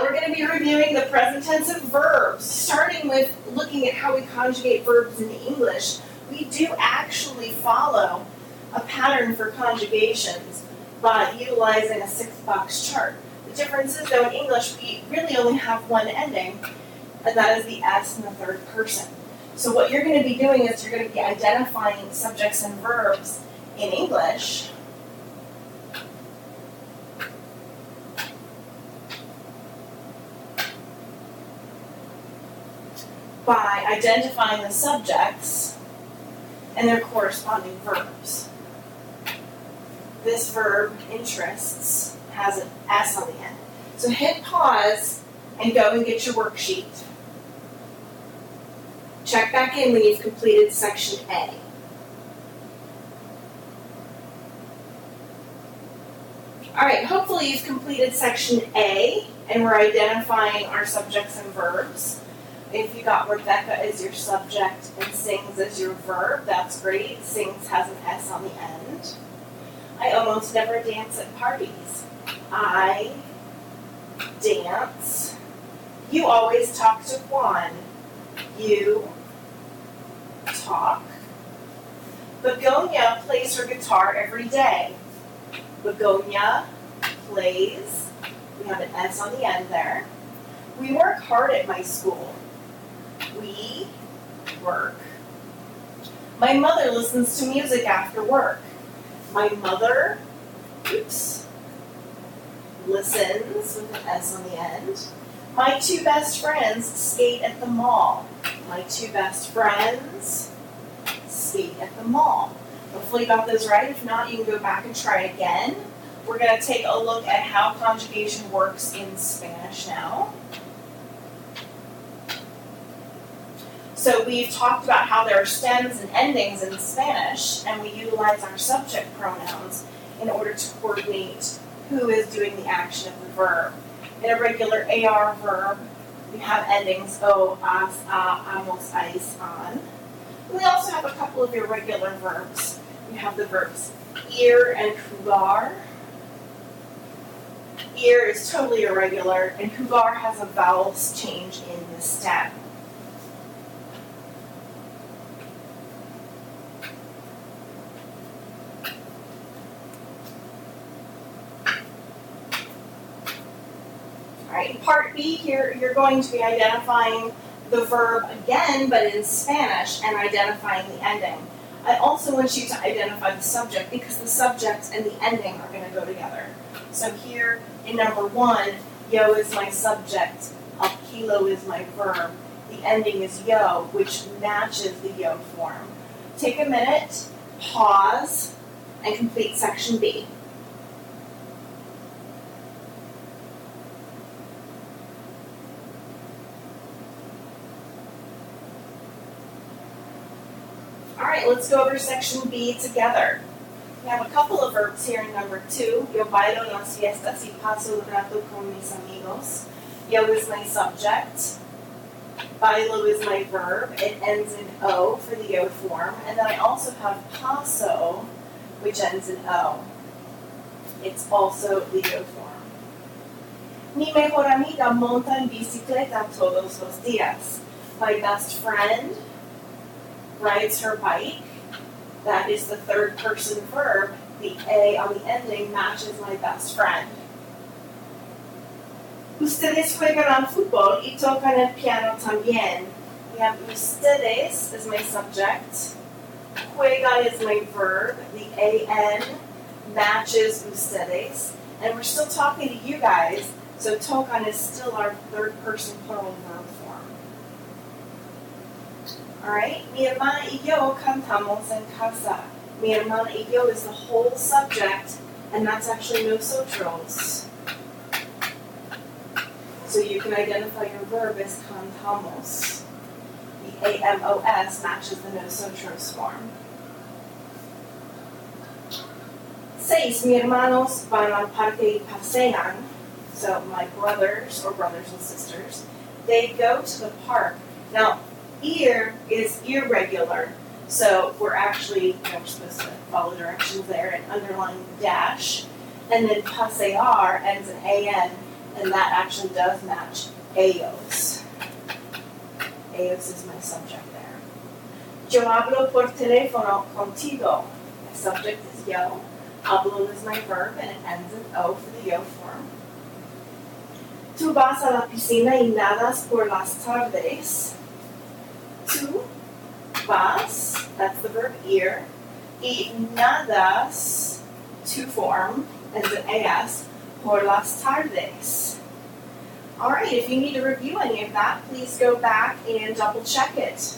We're going to be reviewing the present tense of verbs, starting with looking at how we conjugate verbs in English. We do actually follow a pattern for conjugations by utilizing a 6-box chart. The difference is, though, in English, we really only have one ending, and that is the S in the third person. So what you're going to be doing is you're going to be identifying subjects and verbs in English by identifying the subjects and their corresponding verbs. This verb, interests, has an S on the end. So hit pause and go and get your worksheet. Check back in when you've completed section A. All right, hopefully you've completed section A and we're identifying our subjects and verbs. If you got Rebecca as your subject and sings as your verb, that's great. Sings has an S on the end. I almost never dance at parties. I dance. You always talk to Juan. You talk. Begonia plays her guitar every day. Begonia plays. We have an S on the end there. We work hard at my school. We work. My mother listens to music after work. My mother, listens with an S on the end. My two best friends skate at the mall. My two best friends skate at the mall. Hopefully you got those right. If not, you can go back and try again. We're going to take a look at how conjugation works in Spanish now. So we've talked about how there are stems and endings in Spanish, and we utilize our subject pronouns in order to coordinate who is doing the action of the verb. In a regular AR verb, we have endings o, as, a, amos, ais, an. We also have a couple of irregular verbs. We have the verbs ir and jugar. Ir is totally irregular, and jugar has a vowels change in the stem. In part B here, you're going to be identifying the verb again, but in Spanish, and identifying the ending. I also want you to identify the subject, because the subject and the ending are going to go together. So here in number 1, yo is my subject, al kilo is my verb. The ending is yo, which matches the yo form. Take a minute, pause, and complete section B. Alright, let's go over section B together. We have a couple of verbs here in number 2. Yo bailo las fiestas y paso el rato con mis amigos. Yo is my subject. Bailo is my verb. It ends in O for the yo form. And then I also have paso, which ends in O. It's also the yo form. Mi mejor amiga monta en bicicleta todos los días. My best friend rides her bike. That is the third person verb. The A on the ending matches my best friend. Ustedes juegan al fútbol y tocan el piano también. We have ustedes as my subject. Juegan is my verb. The AN matches ustedes. And we're still talking to you guys, so tocan is still our third person plural verb form. Alright, mi hermana y yo cantamos en casa. Mi hermana y yo is the whole subject, and that's actually nosotros. So you can identify your verb as cantamos. The AMOS matches the nosotros form. 6. Mi hermanos van al parque y pasean. So my brothers, or brothers and sisters, they go to the park. Now, ir is irregular, so we're actually, we're supposed to follow directions there and underline the dash. And then pasear ends in an. And that actually does match ellos. Ellos is my subject there. Yo hablo por teléfono contigo. My subject is yo. Hablo is my verb and it ends in O for the yo form. Tú vas a la piscina y nadas por las tardes. Tú vas, that's the verb ir, y nadas, to form, ends in AS, por las tardes. All right, if you need to review any of that, please go back and double check it.